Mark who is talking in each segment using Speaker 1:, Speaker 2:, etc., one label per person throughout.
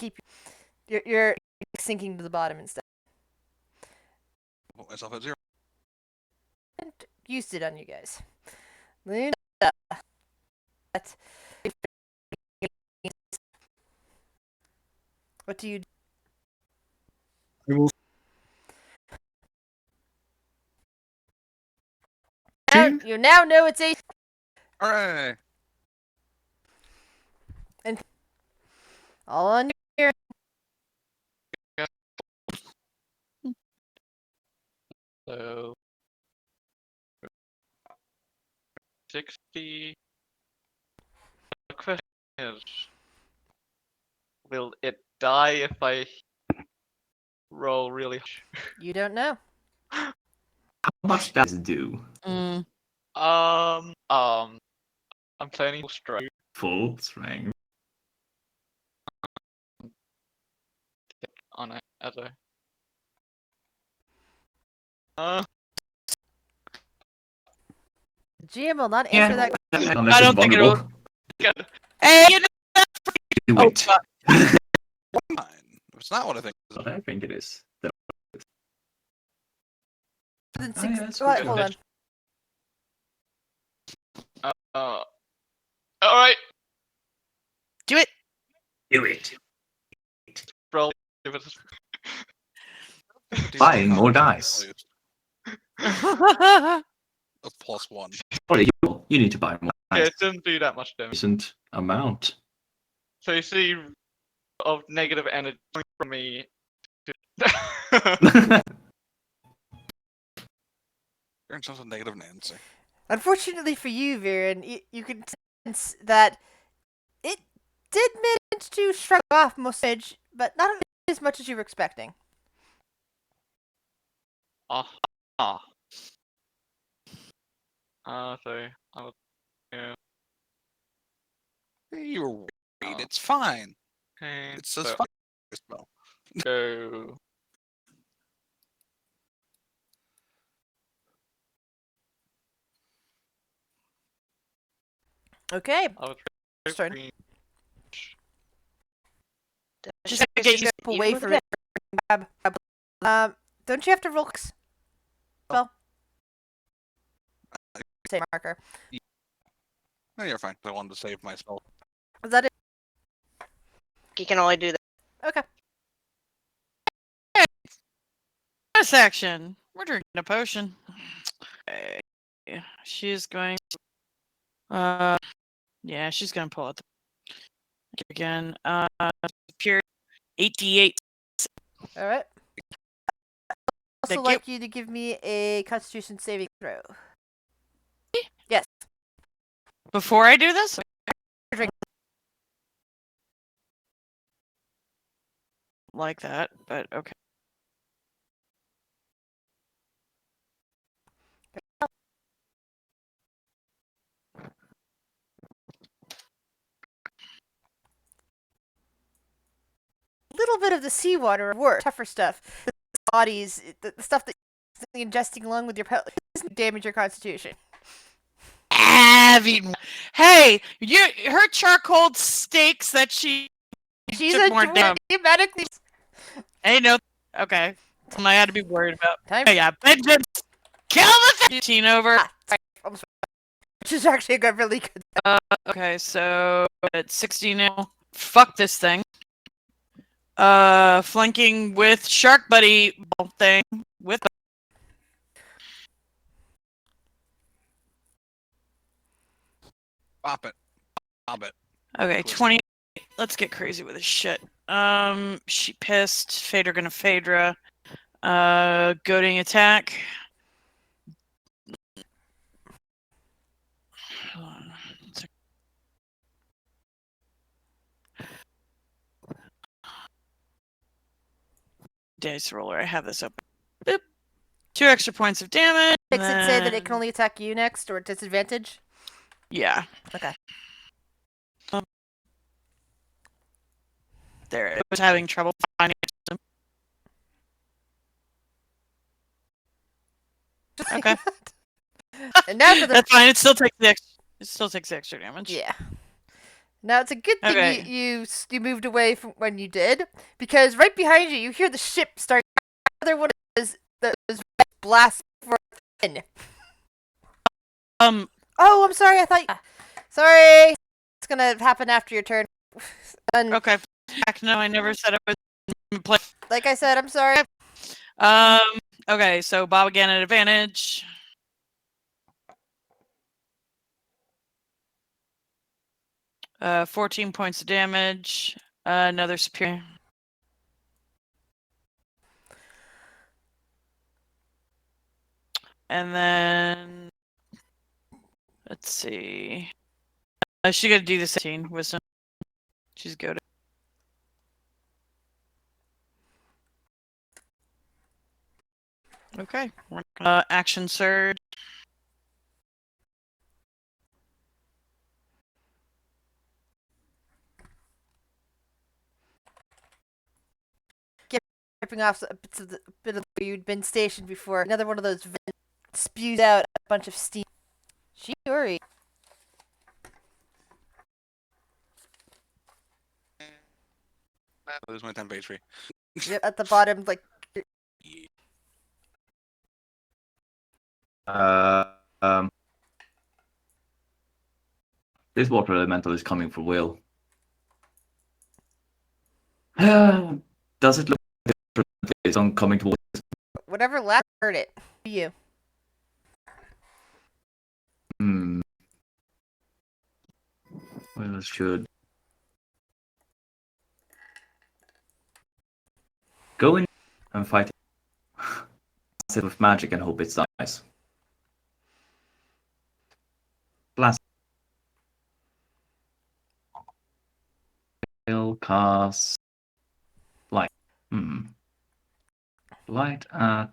Speaker 1: keep you're sinking to the bottom instead.
Speaker 2: Put myself at 0.
Speaker 1: And used it on you guys. Luna, what do you do?
Speaker 3: I will
Speaker 1: You now know it's a
Speaker 2: Hooray!
Speaker 1: all on your
Speaker 4: So 60. The question is, will it die if I roll really?
Speaker 1: You don't know.
Speaker 3: How much does it do?
Speaker 4: I'm planning to strike
Speaker 3: Full strength.
Speaker 4: on it as a.
Speaker 1: The GM will not answer that.
Speaker 3: Unless
Speaker 5: I
Speaker 3: it's
Speaker 5: don't think it'll.
Speaker 3: vulnerable.
Speaker 5: Hey, you know,
Speaker 3: Do
Speaker 5: oh,
Speaker 3: it.
Speaker 5: fuck.
Speaker 2: Fine. It's not what I think.
Speaker 3: What I think it is.
Speaker 1: Than
Speaker 3: Oh,
Speaker 1: six.
Speaker 3: yeah, that's
Speaker 1: What?
Speaker 3: good.
Speaker 1: Hold on.
Speaker 4: All right.
Speaker 5: Do it.
Speaker 3: Do it.
Speaker 4: Roll. Give it
Speaker 3: Buying more dice.
Speaker 2: Of +1.
Speaker 3: Sorry, you need to buy more
Speaker 4: Yeah,
Speaker 3: dice.
Speaker 4: it doesn't do that much damage.
Speaker 3: Decent amount.
Speaker 4: So you see of negative energy from me.
Speaker 2: You're in terms of negative Nancy.
Speaker 1: Unfortunately for you, Viren, you can sense that it did manage to shrug off most edge, but not as much as you were expecting.
Speaker 4: Ah. So I was. Yeah.
Speaker 2: You were worried. It's fine.
Speaker 4: Okay.
Speaker 2: It's as
Speaker 4: So
Speaker 2: fine. Well,
Speaker 4: go.
Speaker 1: Okay.
Speaker 4: I was
Speaker 1: Sorry.
Speaker 4: hoping-
Speaker 5: Just get you
Speaker 1: Step away from it. Grab. Don't you have to roll spell? Say marker.
Speaker 2: no, you're fine. I wanted to save myself.
Speaker 1: Is that it?
Speaker 6: You can only do that.
Speaker 1: Okay.
Speaker 5: Bonus action. We're drinking a potion. Okay. She's going. Yeah, she's gonna pull out the again. Pure 88.
Speaker 1: All right. Also
Speaker 5: Thank
Speaker 1: like you to give me a Constitution saving throw. Yes.
Speaker 5: Before I do this, like that, but okay.
Speaker 1: Little bit of the seawater work, tougher stuff. The bodies, the stuff that you're ingesting along with your pet doesn't damage your constitution.
Speaker 5: Having. Hey, her charcoal steaks that she
Speaker 1: She's
Speaker 5: took
Speaker 1: a
Speaker 5: more damage.
Speaker 1: medically.
Speaker 5: Hey, no. Okay. Something I had to be worried about.
Speaker 1: Time.
Speaker 5: Oh, yeah, vengeance. Kill the 15 over.
Speaker 1: Sorry, almost. Which is actually a really good.
Speaker 5: Okay, so it's 60 now. Fuck this thing. Flanking with Shark Buddy thing with.
Speaker 2: Pop it.
Speaker 5: Okay,
Speaker 2: Twist.
Speaker 5: 20. Let's get crazy with this shit. She pissed. Phaedra gonna Phaedra. Goading attack. Hold on. Dice roller. I have this open. Boop. 2 extra points of damage.
Speaker 1: Makes it say that it can only attack you next or at disadvantage.
Speaker 5: Yeah.
Speaker 1: Okay.
Speaker 5: There. It was having trouble finding it. Okay.
Speaker 1: And now for the
Speaker 5: That's fine. It still takes the extra damage.
Speaker 1: yeah. Now it's a good thing
Speaker 5: Okay.
Speaker 1: you moved away from when you did, because right behind you hear the ship start. Another one of those blasts in. Oh, I'm sorry. I thought. Sorry. It's gonna happen after your turn. And
Speaker 5: Okay. No, I never said I was play.
Speaker 1: like I said, I'm sorry.
Speaker 5: Okay, so Bob again at advantage. Uh, 14 points of damage. Another superior. And then let's see. She's gonna do the 17 wisdom. She's good. Okay. Action surge.
Speaker 1: Ripping off a bit of where you'd been stationed before. Another one of those vents spews out a bunch of steam. Shiori.
Speaker 2: I lose my temp HP.
Speaker 1: Yep, at the bottom, like.
Speaker 3: This water elemental is coming for Will. Does it look like it's on coming towards?
Speaker 1: Whatever last heard it. You.
Speaker 3: Well, it should go in and fight it with magic and hope it dies. Blast. Will cast light. Light at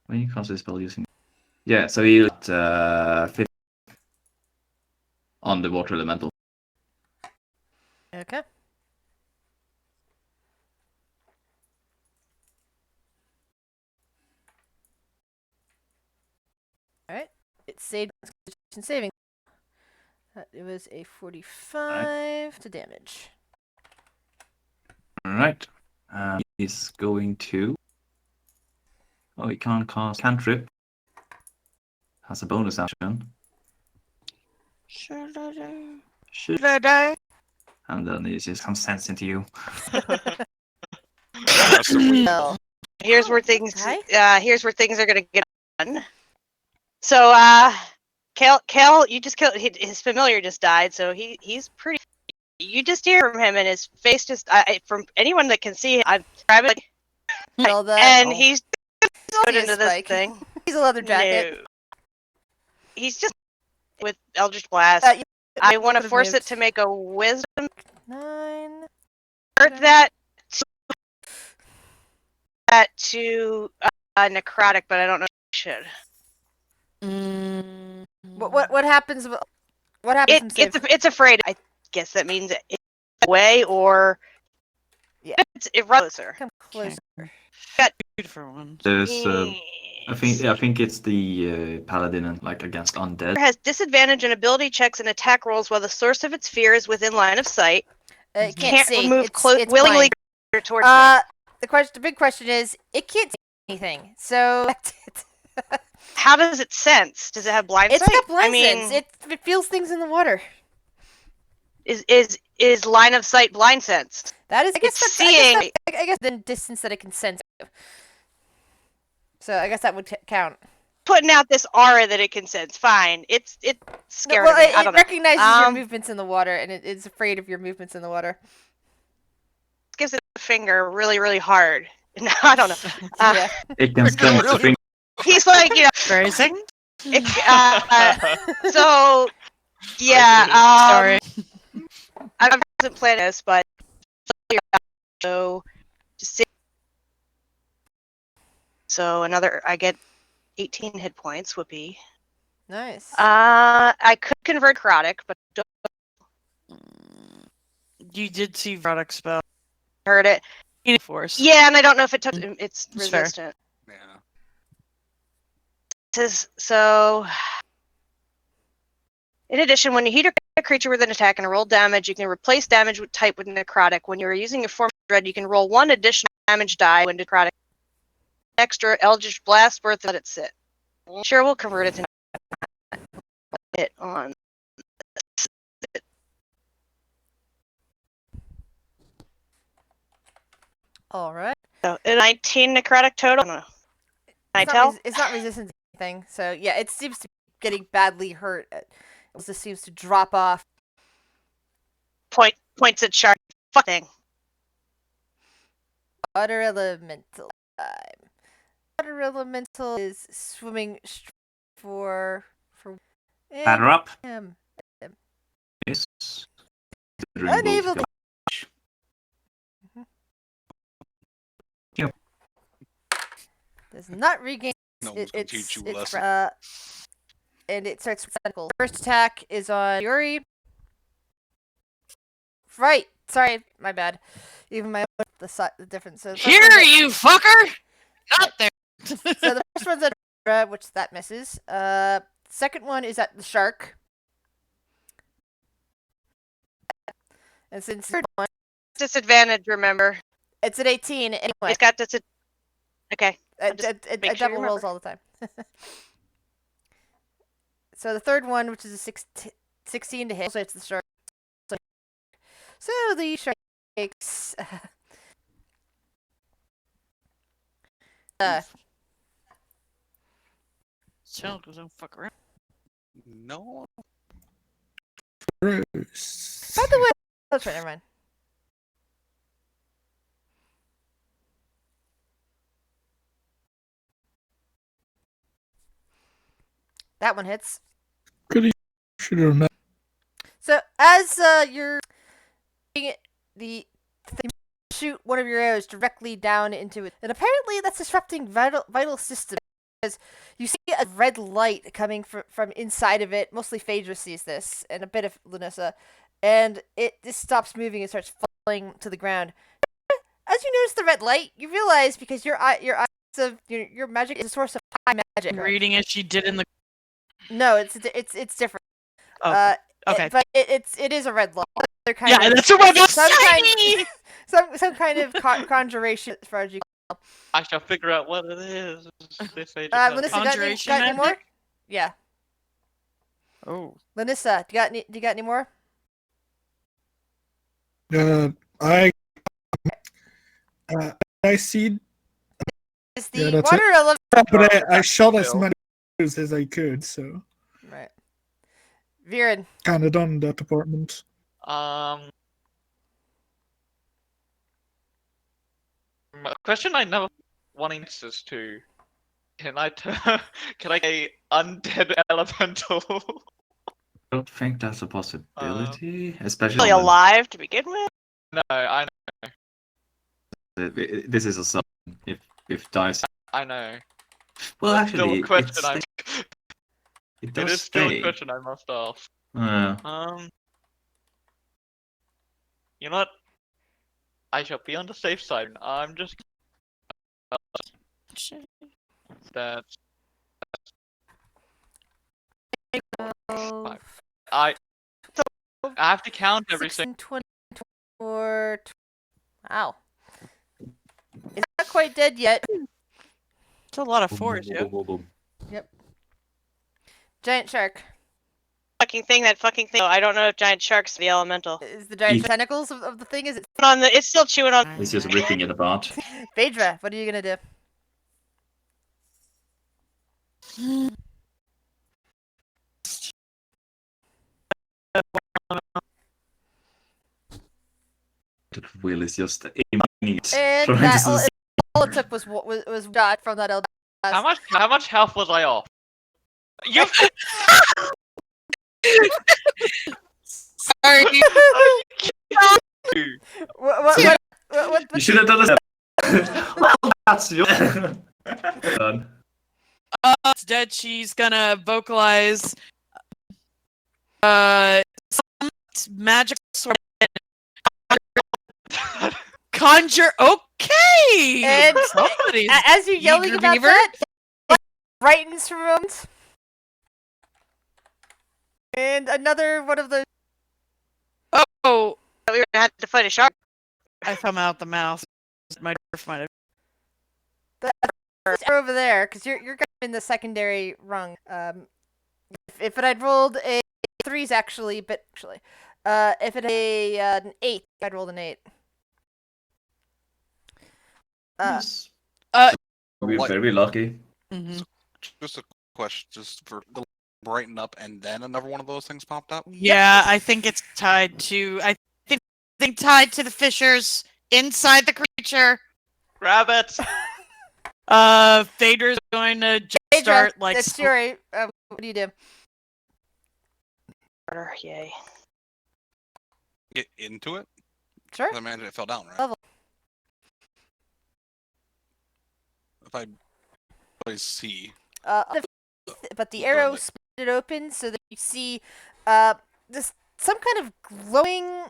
Speaker 3: when you cast this spell using. Yeah, so you 50 on the water elemental.
Speaker 1: Okay. Alright. It saved saving. It was a 45 to damage.
Speaker 3: Alright. He's going to. Oh, he can't cast cantrip. Has a bonus action.
Speaker 5: Should I do?
Speaker 3: Shit.
Speaker 5: Should I die?
Speaker 3: And then he just comes sense into you.
Speaker 2: That's the weird.
Speaker 1: Well,
Speaker 6: Here's where things.
Speaker 1: Hi.
Speaker 6: Here's where things are gonna get on. So, Kel, you just killed his familiar. Just died, so he's pretty. You just hear from him, and his face just. From anyone that can see, I'm describing.
Speaker 1: well, that,
Speaker 6: And he's put
Speaker 1: see a
Speaker 6: into this
Speaker 1: spike.
Speaker 6: thing.
Speaker 1: He's a leather jacket.
Speaker 6: No. He's just with Eldritch Blast.
Speaker 1: Yeah,
Speaker 6: I want to
Speaker 1: could've
Speaker 6: force it
Speaker 1: moved.
Speaker 6: to make a wisdom.
Speaker 1: 9.
Speaker 6: Convert that to necrotic, but I don't know if I should.
Speaker 1: What happens? What happens? From save?
Speaker 6: It's afraid. I guess that means it's away or
Speaker 1: Yeah.
Speaker 6: it's closer.
Speaker 1: Come closer.
Speaker 5: Two different ones.
Speaker 3: There's I think it's the paladin and like against undead.
Speaker 6: Has disadvantage in ability checks and attack rolls while the source of its fear is within line of sight.
Speaker 1: It can't see.
Speaker 6: remove
Speaker 1: It's
Speaker 6: willingly
Speaker 1: blind.
Speaker 6: towards me.
Speaker 1: The big question is, it can't see anything. So
Speaker 6: How does it sense? Does it have blind
Speaker 1: it's
Speaker 6: sight?
Speaker 1: got blind
Speaker 6: I mean,
Speaker 1: sense. It feels things in the water.
Speaker 6: is line of sight blind sense?
Speaker 1: That is, I guess
Speaker 6: It's
Speaker 1: that's,
Speaker 6: seeing.
Speaker 1: I guess the distance that it can sense. So I guess that would count.
Speaker 6: Putting out this aura that it can sense. Fine. It's scared
Speaker 1: well,
Speaker 6: of me. I
Speaker 1: it
Speaker 6: don't know.
Speaker 1: recognizes your
Speaker 6: Um,
Speaker 1: movements in the water, and it's afraid of your movements in the water.
Speaker 6: Gives it a finger really, really hard. No, I don't know.
Speaker 1: Yeah.
Speaker 3: It can sense the thing.
Speaker 6: He's like,
Speaker 5: Phrasing?
Speaker 6: so yeah.
Speaker 5: Sorry.
Speaker 6: I wasn't planning this, but so just so another. I get 18 hit points. Whoopee.
Speaker 1: Nice.
Speaker 6: I could convert necrotic, but don't
Speaker 5: You did see product spell.
Speaker 6: heard it.
Speaker 5: Force.
Speaker 6: Yeah, and I don't know if it took. It's
Speaker 5: That's fair.
Speaker 6: resistant.
Speaker 2: Yeah.
Speaker 6: So In addition, when you hit a creature with an attack and roll damage, you can replace damage type with necrotic. When you are using a form of dread, you can roll 1 additional damage die when necrotic. Extra Eldritch Blast worth let it sit. Sure, we'll convert it to it on.
Speaker 1: All right.
Speaker 6: So, 19 necrotic total. Can I tell?
Speaker 1: It's not resistant to anything, so yeah, it seems to be getting badly hurt. It just seems to drop off.
Speaker 6: Points at shark. Fuck thing.
Speaker 1: Water elemental time. Water elemental is swimming for
Speaker 3: Batter up.
Speaker 1: him.
Speaker 3: Yes.
Speaker 1: Unable to.
Speaker 3: Yep.
Speaker 1: Does not regain.
Speaker 2: No one's gonna teach you a lesson.
Speaker 1: And it starts with tentacle. First attack is on Yuri. Right. Sorry, my bad. Even my own the difference. So
Speaker 5: Here, you fucker! Not there.
Speaker 1: So the first one's at which that misses. Second one is at the shark. And since third one,
Speaker 6: Disadvantage, remember.
Speaker 1: it's at 18 anyway.
Speaker 6: It's got this. Okay.
Speaker 1: It
Speaker 6: make sure you
Speaker 1: double rolls
Speaker 6: remember.
Speaker 1: all the time. So the third one, which is a 16 to hit, so it's the shark. So the shark takes
Speaker 5: So, don't fuck around.
Speaker 2: No.
Speaker 7: Bruce.
Speaker 1: by the way, that's right, never mind. That one hits.
Speaker 7: Should remember.
Speaker 1: So as you're doing it, you shoot one of your arrows directly down into it, and apparently that's disrupting vital system because you see a red light coming from inside of it. Mostly Phaedra sees this, and a bit of Lanissa, and it just stops moving and starts falling to the ground. As you notice the red light, you realize because your eyes of your magic is a source of high magic. Right?
Speaker 5: Reading as she did in the.
Speaker 1: No, it's different.
Speaker 5: Oh, okay.
Speaker 1: But it is a red light.
Speaker 5: Yeah, that's a red light.
Speaker 1: Some some kind of conjuration as far as you can.
Speaker 4: I shall figure out what it is.
Speaker 1: Lanissa,
Speaker 5: Conjuration
Speaker 1: got any more?
Speaker 5: magic?
Speaker 1: Yeah.
Speaker 5: Oh.
Speaker 1: Lanissa, do you got any more?
Speaker 7: I see,
Speaker 1: Is
Speaker 7: Yeah,
Speaker 1: the
Speaker 7: that's
Speaker 1: water elemental
Speaker 7: but I shot as many as I could, so
Speaker 1: right? Viren.
Speaker 7: kind of done that department.
Speaker 4: A question I never wanted answers to. Can I can I get a undead elemental?
Speaker 3: I don't think that's a possibility, especially
Speaker 6: Really alive to begin with.
Speaker 4: No, I
Speaker 3: this is a summon. If dice.
Speaker 4: know.
Speaker 3: Well,
Speaker 4: That's still
Speaker 3: actually,
Speaker 4: a question
Speaker 3: it
Speaker 4: it
Speaker 3: does
Speaker 4: is still
Speaker 3: stay.
Speaker 4: a question I must ask. You know what? I shall be on the safe side. I'm just that's I have to count everything.
Speaker 1: 16, 24. Wow. It's not quite dead yet.
Speaker 5: It's a lot of fours, yeah.
Speaker 1: Yep. Giant shark.
Speaker 6: Fucking thing. Oh, I don't know if giant sharks are the elemental.
Speaker 1: Is the giant
Speaker 3: Eat.
Speaker 1: tentacles of the thing? Is it?
Speaker 6: It's still chewing on.
Speaker 3: It's just ripping it apart.
Speaker 1: Phaedra, what are you gonna do?
Speaker 3: Will is just aiming it.
Speaker 1: And
Speaker 3: trying
Speaker 1: that,
Speaker 3: to
Speaker 1: all it took was dot from that elder.
Speaker 4: How much health was I off? You
Speaker 5: Sorry.
Speaker 1: What
Speaker 3: You should have done this. Well, that's your. Done.
Speaker 5: It's dead. She's gonna vocalize. Some magic sword. Conjure. Okay.
Speaker 1: And
Speaker 5: Somebody's
Speaker 1: as you're yelling
Speaker 5: eager
Speaker 1: about
Speaker 5: beaver.
Speaker 1: that, it brightens from And another one of those.
Speaker 5: Oh,
Speaker 6: We were gonna have to fight a shark.
Speaker 5: I come out the mouth. My dwarf might have.
Speaker 1: Are over there because you're kind of in the secondary rung. If it had rolled a 3s actually, but actually, if it had an 8, I'd rolled an 8.
Speaker 3: Yes.
Speaker 5: Uh,
Speaker 3: We're
Speaker 2: What?
Speaker 3: very lucky.
Speaker 5: mhm.
Speaker 2: Just a question, just for the brighten up, and then another one of those things popped up.
Speaker 5: Yeah, I think it's tied to. I think tied to the fissures inside the creature.
Speaker 4: Grab it.
Speaker 5: Vader's going to just
Speaker 1: Phaedra,
Speaker 5: start like.
Speaker 1: that's Fury. What do you do?
Speaker 6: Yay.
Speaker 2: Get into it.
Speaker 1: Sure.
Speaker 2: I imagine it fell down, right?
Speaker 1: Level.
Speaker 2: If I play C,
Speaker 1: But the
Speaker 2: Go
Speaker 1: arrow
Speaker 2: ahead.
Speaker 1: split it open so that you see this some kind of glowing.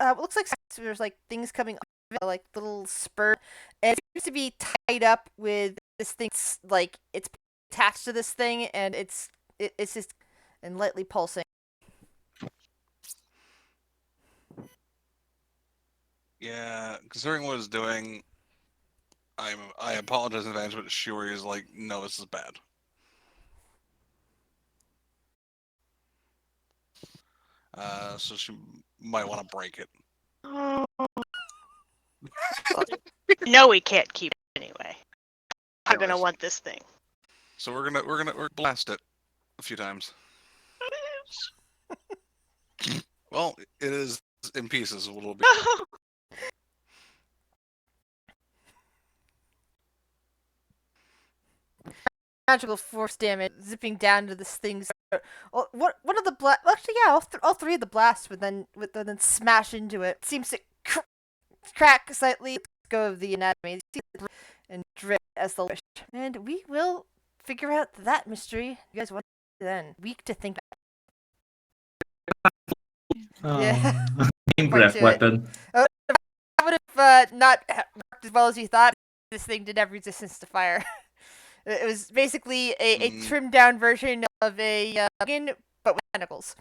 Speaker 1: It looks like there's like things coming off of it, like little spur, and it seems to be tied up with this thing. Like it's attached to this thing, and it's just and lightly pulsing.
Speaker 2: yeah. Considering what it's doing, I apologize in advance, but Shuri is like, no, this is bad. So she might want to break it.
Speaker 6: No, we can't keep it anyway. I'm gonna
Speaker 2: Anyways.
Speaker 6: want this thing.
Speaker 2: So we're gonna blast it a few times. Well, it is in pieces a little bit.
Speaker 1: Magical force damage zipping down to this thing's. What one of the actually yeah, all 3 of the blasts would then smash into it. Seems to crack slightly. Let's go of the anatomy and drip as the wish. And we will figure out that mystery. You guys want then week to think. Yeah.
Speaker 3: Game
Speaker 1: Point
Speaker 3: breath
Speaker 1: to it.
Speaker 3: weapon.
Speaker 1: That would have not worked as well as you thought. This thing did have resistance to fire. It was basically a trimmed down version of a wagon, but with tentacles.